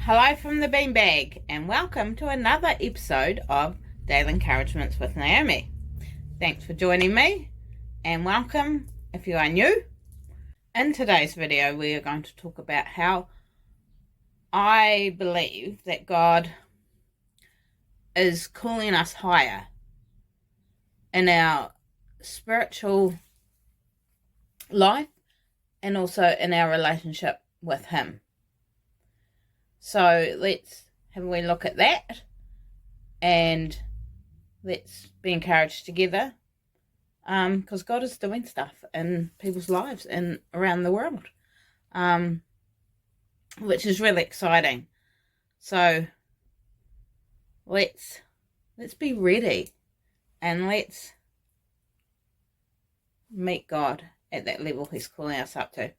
Hello from the beanbag, and welcome to another episode of Daily Encouragements with Naomi. Thanks for joining me, and welcome if you are new. In today's video, we are going to talk about how I believe that God is calling us higher in our spiritual life and also in our relationship with Him. So let's have a wee look at that, and let's be encouraged together, because God is doing stuff in people's lives and around the world, which is really exciting. So let's be ready and let's meet God at that level He's calling us up to.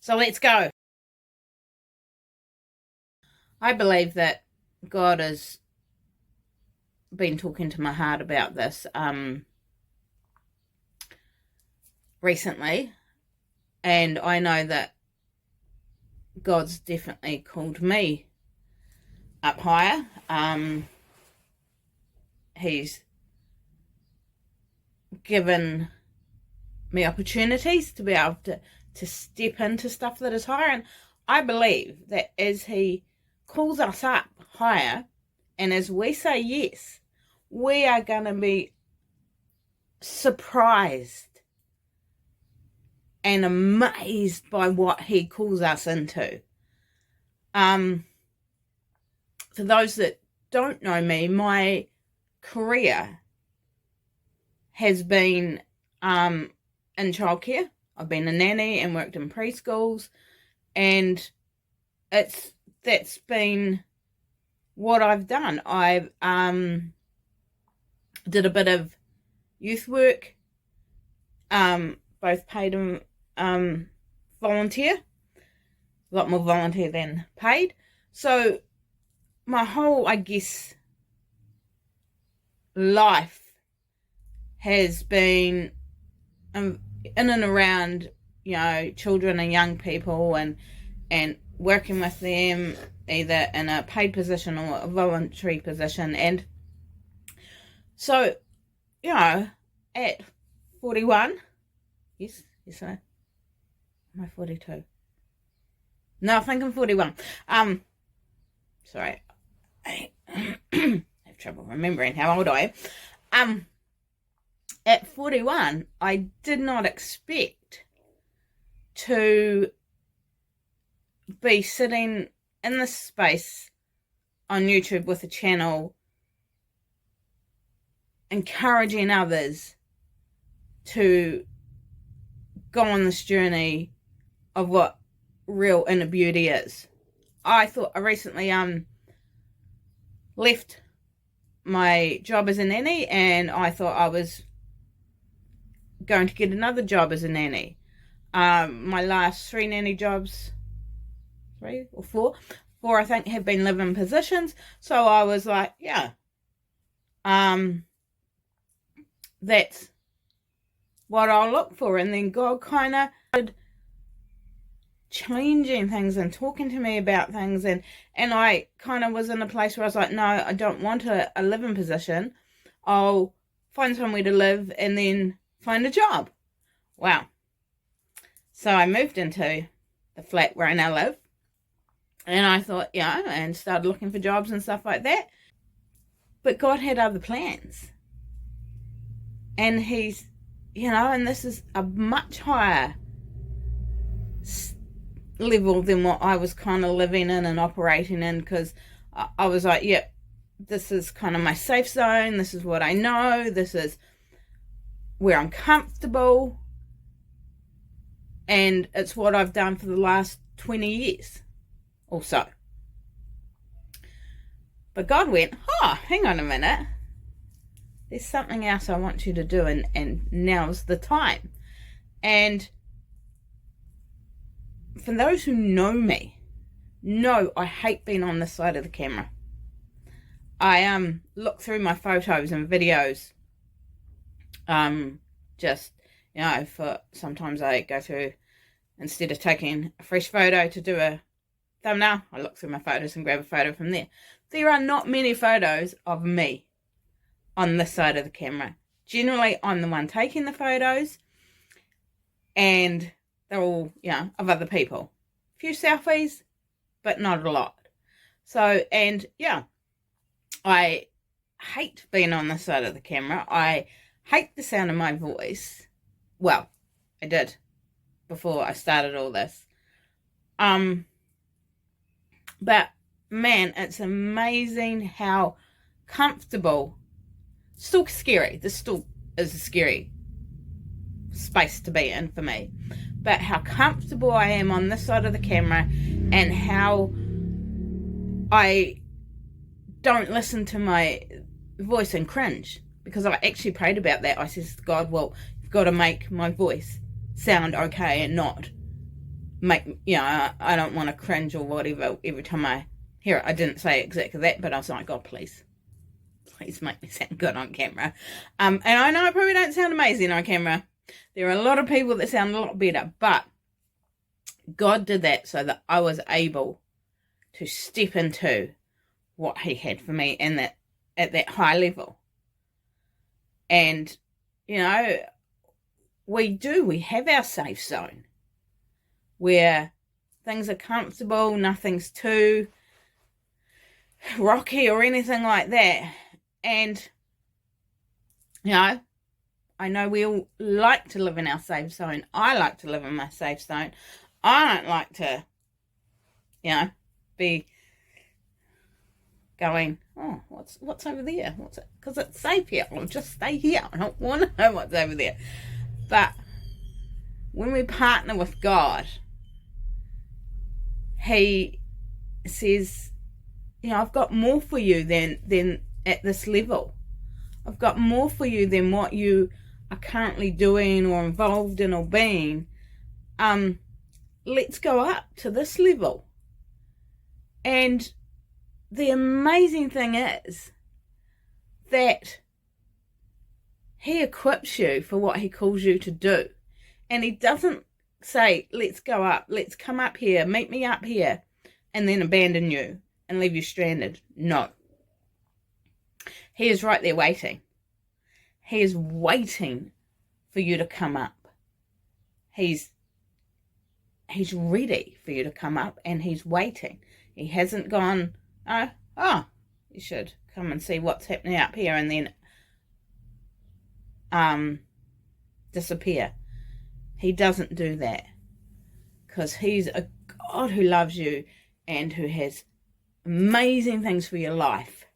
So let's go. I believe that God has been talking to my heart about this recently, and I know that God's definitely called me up higher. He's given me opportunities to be able to step into stuff that is higher, and I believe that as He calls us up higher, and as we say yes, we are going to be surprised and amazed by what He calls us into. For those that don't know me, my career has been in childcare. I've been a nanny and worked in preschools, and that's been what I've done. I've did a bit of youth work, both paid and volunteer, a lot more volunteer than paid. So my whole, I guess, life has been in and around, children and young people, and working with them either in a paid position or a voluntary position. And so, at 41, yes, am I 42? No, I think I'm 41. Sorry, I have trouble remembering how old I am. At 41, I did not expect to be sitting in this space on YouTube with a channel encouraging others to go on this journey of what real inner beauty is. I recently left my job as a nanny, and I thought I was going to get another job as a nanny. My last 3 nanny jobs, 3 or 4 I think, have been live-in positions. So I was like, that's what I'll look for. And then God kind of started changing things and talking to me about things, and I kind of was in a place where I was like, no, I don't want a live-in position. I'll find somewhere to live and then find a job. Wow. So I moved into the flat where I now live, and I thought, and started looking for jobs and stuff like that. But God had other plans. And He's, and this is a much higher level than what I was kind of living in and operating in, because I was like, this is kind of my safe zone. This is what I know. This is where I'm comfortable. And it's what I've done for the last 20 years or so. But God went, hang on a minute. There's something else I want you to do, and now's the time. And for those who know me, know I hate being on this side of the camera. I look through my photos and videos, just, for sometimes I go through, instead of taking a fresh photo, to do a thumbnail, I look through my photos and grab a photo from there. There are not many photos of me on this side of the camera. Generally, I'm the one taking the photos, and they're all, of other people. A few selfies, but not a lot. So, and I hate being on this side of the camera. I hate the sound of my voice. Well, I did before I started all this. But man, it's amazing how comfortable. Still scary. This still is a scary space to be in for me. But how comfortable I am on this side of the camera, and how I don't listen to my voice and cringe, because I actually prayed about that. I said to God, well, you've got to make my voice sound okay and not make, I don't want to cringe or whatever every time I hear it. I didn't say exactly that, but I was like, God, please make me sound good on camera. And I know I probably don't sound amazing on camera. There are a lot of people that sound a lot better, but God did that so that I was able to step into what he had for me and that at that high level. And, we have our safe zone where things are comfortable, nothing's too rocky or anything like that. And, I know we all like to live in our safe zone. I like to live in my safe zone. I don't like to, be going, oh, what's over there? What's it? Because it's safe here. I'll just stay here. I don't want to know what's over there. But when we partner with God, he says, I've got more for you than at this level. I've got more for you than what you are currently doing or involved in or being. Let's go up to this level. And the amazing thing is that he equips you for what he calls you to do. And he doesn't say, let's go up, let's come up here, meet me up here, and then abandon you and leave you stranded. No. He is right there waiting. He is waiting for you to come up. He's ready for you to come up, and he's waiting. He hasn't gone, you should come and see what's happening up here, and then disappear. He doesn't do that, because he's a God who loves you and who has amazing things for your life.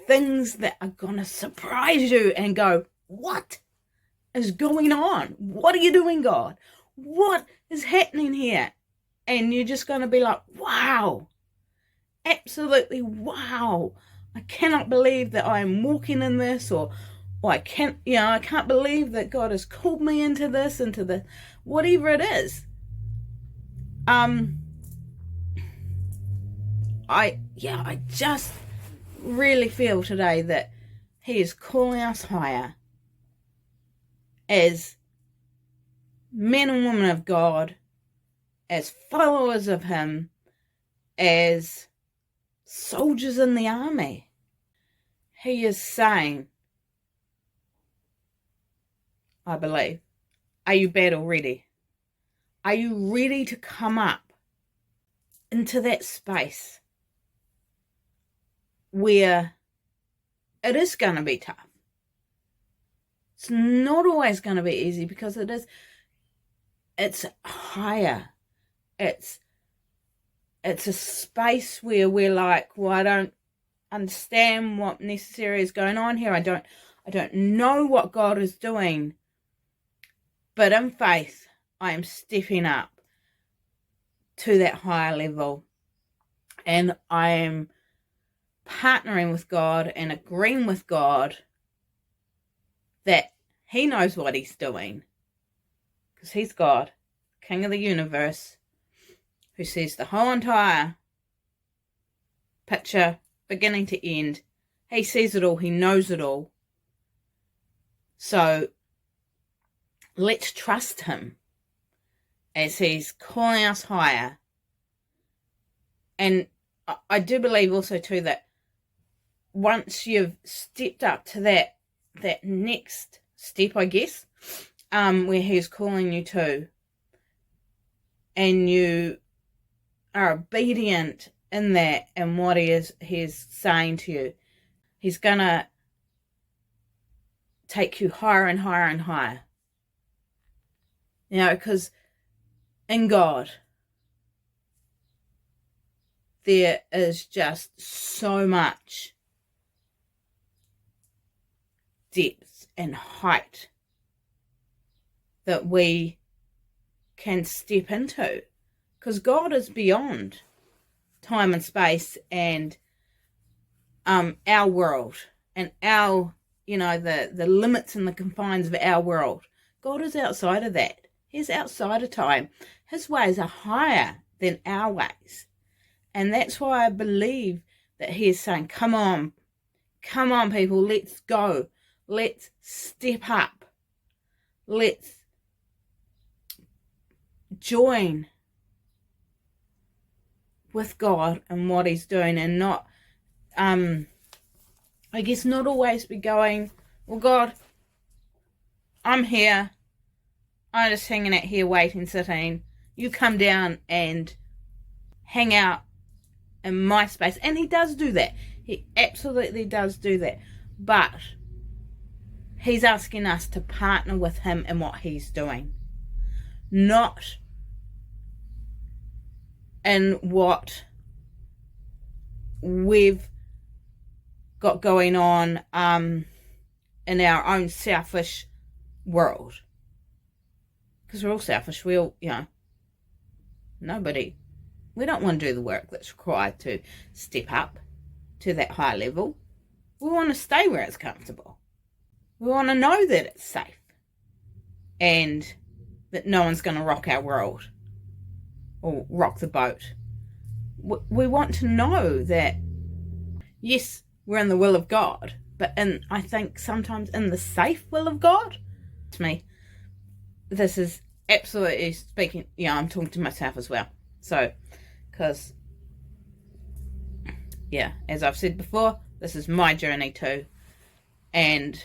Things that are going to surprise you and go, what is going on? What are you doing, God? What is happening here? And you're just going to be like, wow, absolutely wow. I cannot believe that I am walking in this, or I can't believe that God has called me into this, into the, whatever it is. I just really feel today that he is calling us higher as men and women of God, as followers of him, as soldiers in the army. He is saying, I believe, are you battle ready? Are you ready to come up into that space where it is going to be tough? It's not always going to be easy, because it's higher. It's a space where we're like, well, I don't understand what necessary is going on here. I don't know what God is doing. But in faith, I am stepping up to that higher level. And I am partnering with God and agreeing with God that he knows what he's doing, because he's God, King of the universe, who sees the whole entire picture, beginning to end. He sees it all. He knows it all. So let's trust him as he's calling us higher. And I do believe also too that once you've stepped up to that next step, I guess, where he's calling you to, and you are obedient in that and what he's saying to you, he's gonna take you higher and higher and higher. Because in God, there is just so much depth and height that we can step into, because God is beyond time and space and our world and our, the limits and the confines of our world. God is outside of that. He's outside of time. His ways are higher than our ways. And that's why I believe that he is saying, come on people, let's go. Let's step up. Let's join with God and what he's doing, and not, I guess, not always be going, well, God, I'm here. I'm just hanging out here waiting, sitting. You come down and hang out in my space. And he does do that. He absolutely does do that. But he's asking us to partner with him in what he's doing. Not in what we've got going on in our own selfish world. Because we're all selfish. We all, nobody. We don't want to do the work that's required to step up to that high level. We want to stay where it's comfortable. We want to know that it's safe and that no one's going to rock our world or rock the boat. We want to know that, yes, we're in the will of God, but I think sometimes in the safe will of God. To me, this is absolutely speaking, I'm talking to myself as well. So, because, as I've said before, this is my journey too. And,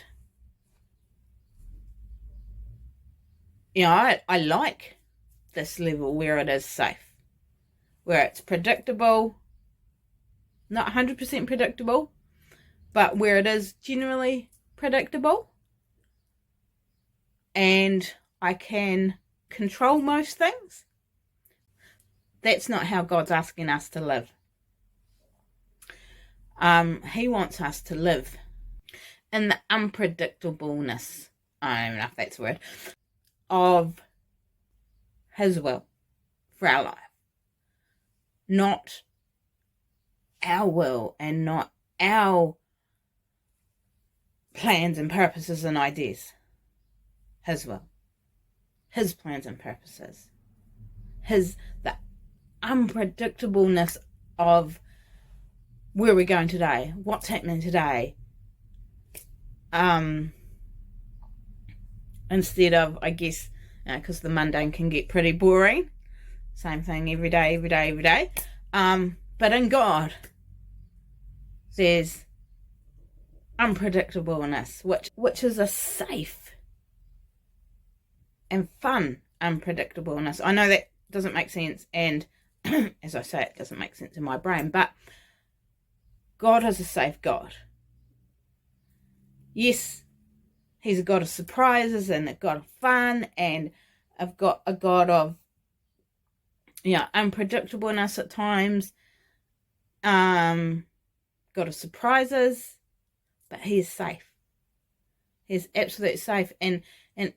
I like this level where it is safe, where it's predictable, not 100% predictable, but where it is generally predictable. And I can control most things. That's not how God's asking us to live. He wants us to live in the unpredictableness, I don't even know if that's a word, of his will for our life. Not our will and not our plans and purposes and ideas. His will. His plans and purposes. The unpredictableness of where we're going today, what's happening today, instead of, I guess, because the mundane can get pretty boring, same thing every day, but in God there's unpredictableness, which is a safe and fun unpredictableness. I know that doesn't make sense, and as I say, it doesn't make sense in my brain, but God is a safe God. Yes, he's a God of surprises and a God of fun, and I've got a God of unpredictableness at times, God of surprises, but he is safe. He's absolutely safe, and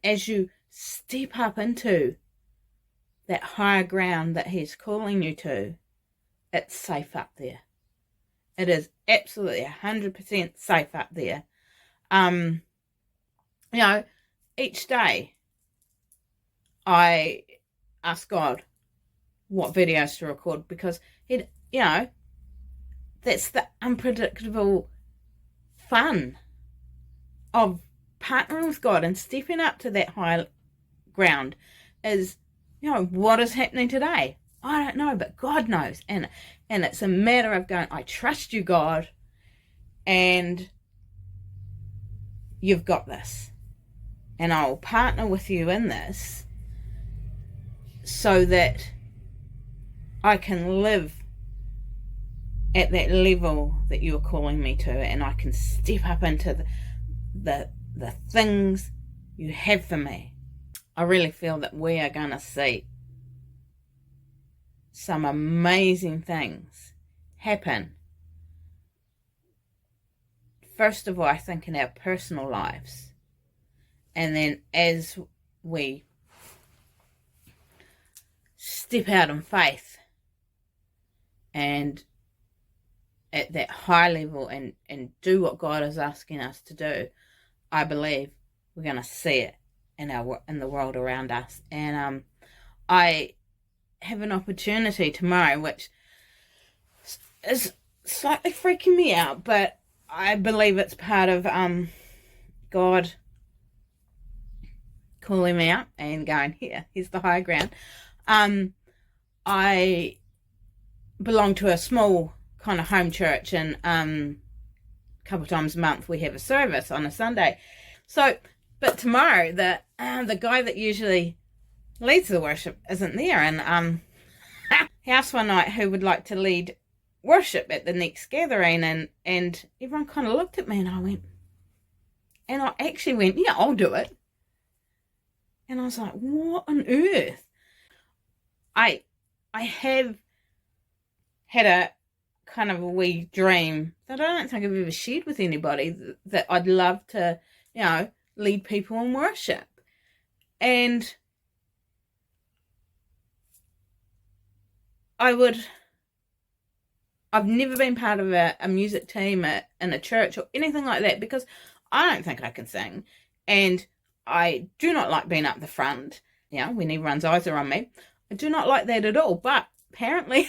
as you step up into that higher ground that he's calling you to, it's safe up there. It is absolutely 100% safe up there. Each day I ask God what videos to record, because that's the unpredictable fun of partnering with God and stepping up to that high ground, is what is happening today? I don't know, but God knows. And it's a matter of going, I trust you, God, and you've got this. And I'll partner with you in this so that I can live at that level that you're calling me to, and I can step up into the things you have for me. I really feel that we are going to see some amazing things happen. First of all, I think in our personal lives, and then as we step out in faith and at that high level and do what God is asking us to do, I believe we're going to see it in the world around us. And I have an opportunity tomorrow, which is slightly freaking me out, but I believe it's part of God calling me up and going, here's the high ground. I belong to a small kind of home church, and a couple of times a month we have a service on a Sunday. So, but tomorrow the guy that usually leads the worship isn't there, and he asked one night who would like to lead worship at the next gathering, and everyone kind of looked at me, and I actually went, yeah, I'll do it. And I was like, what on earth? I have had a kind of a wee dream that I don't think I've ever shared with anybody, that I'd love to, lead people in worship. And I've never been part of a music team in a church or anything like that, because I don't think I can sing. And I do not like being up the front, when everyone's eyes are on me. I do not like that at all. But apparently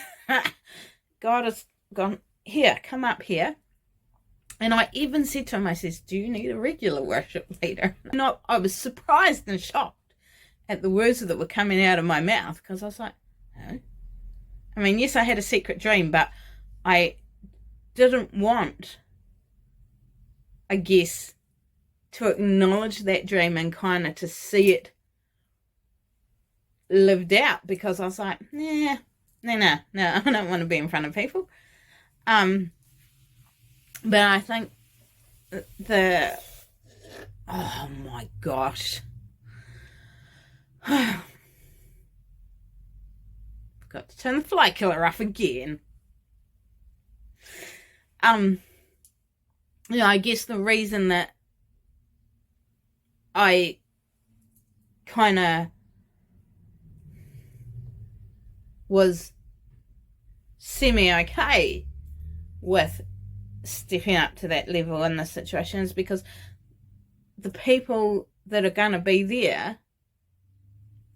God has gone, here, come up here. And I even said to him, I says, do you need a regular worship leader? I was surprised and shocked at the words that were coming out of my mouth, because I was like, no. I mean, yes, I had a secret dream, but I didn't want, I guess, to acknowledge that dream and kind of to see it lived out, because I was like, no, I don't want to be in front of people. But I think oh my gosh. Got to turn the fly killer off again. I guess the reason that I kind of was semi-okay with stepping up to that level in this situation is because the people that are going to be there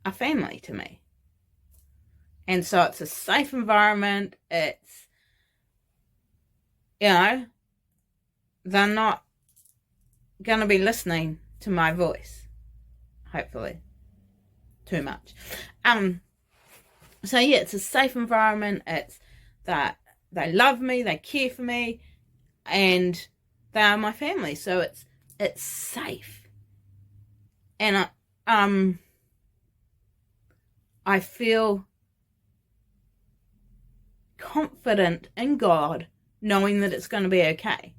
are family to me. And so it's a safe environment. It's, they're not going to be listening to my voice, hopefully, too much. So yeah, it's a safe environment. It's that they love me, they care for me, and they are my family. So it's safe. And I feel confident in God, knowing that it's going to be okay.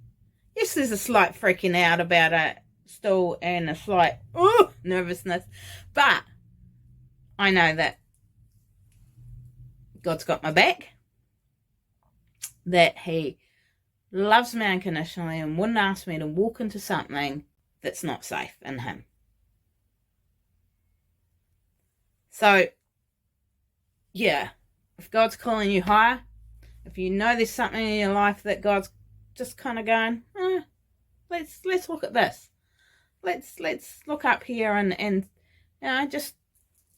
Yes, there's a slight freaking out about a stool and a slight nervousness, but I know that God's got my back, that he loves me unconditionally and wouldn't ask me to walk into something that's not safe in him. So, yeah, if God's calling you higher, if you know there's something in your life that God's just kind of going, let's look at this. Let's look up here and just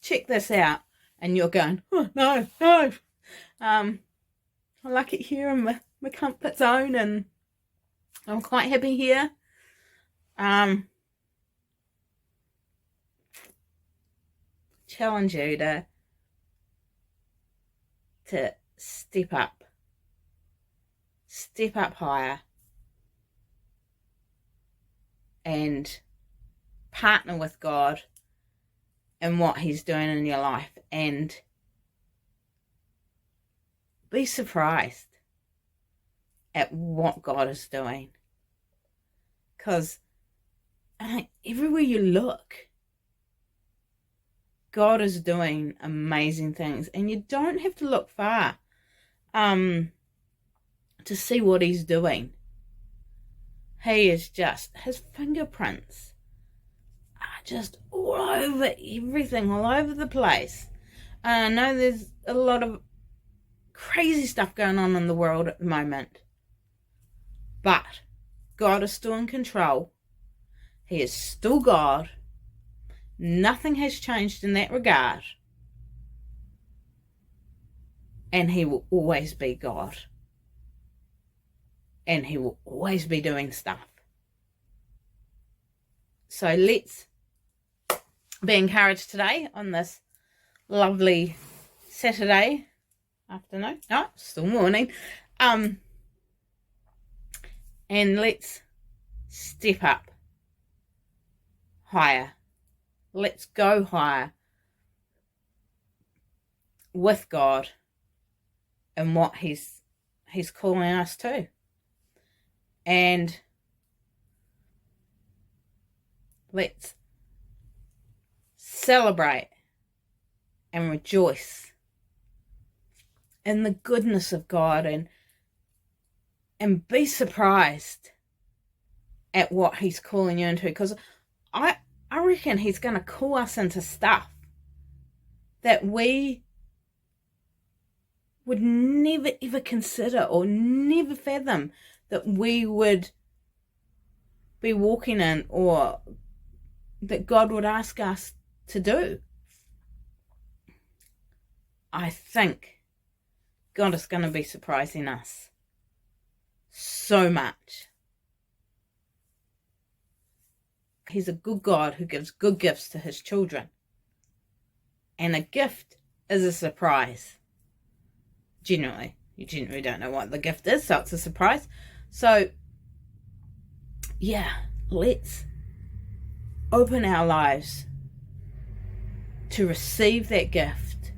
check this out. And you're going, oh, no. I like it here in my comfort zone, and I'm quite happy here. Challenge you to to step up higher, and partner with God in what he's doing in your life, and be surprised at what God is doing. Because everywhere you look, God is doing amazing things, and you don't have to look far to see what he's doing. He is just, his fingerprints are just all over everything, all over the place. I know there's a lot of crazy stuff going on in the world at the moment, but God is still in control. He is still God. Nothing has changed in that regard. And he will always be God. And he will always be doing stuff. So let's be encouraged today on this lovely Saturday afternoon. No, still morning. And let's step up higher. Let's go higher with God and what he's calling us to. And let's celebrate and rejoice in the goodness of God, and be surprised at what he's calling you into. Because I reckon he's going to call us into stuff that we would never ever consider or never fathom that we would be walking in, or that God would ask us to do. I think God is going to be surprising us so much. He's a good God who gives good gifts to his children. And a gift is a surprise. Generally. You generally don't know what the gift is, so it's a surprise. So, yeah, let's open our lives to receive that gift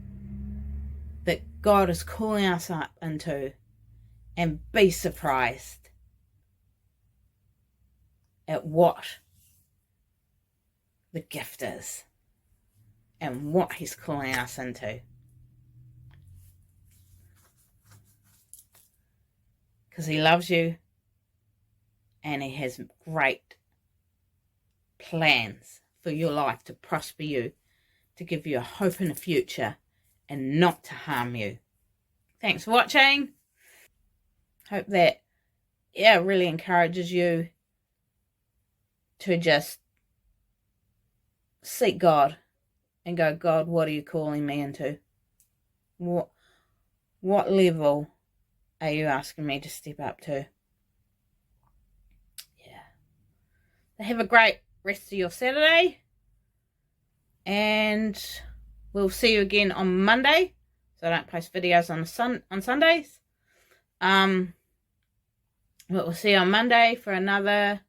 that God is calling us up into, and be surprised at what the gift is and what he's calling us into. Because he loves you, and he has great plans for your life to prosper you, to give you a hope in the future, and not to harm you. Thanks for watching. Hope that, really encourages you to just seek God and go, God, what are you calling me into? What level are you asking me to step up to? Yeah. Have a great rest of your Saturday. And we'll see you again on Monday. So I don't post videos on Sundays. But we'll see you on Monday for another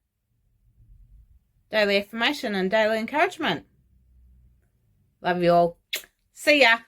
daily affirmation and daily encouragement. Love you all. See ya.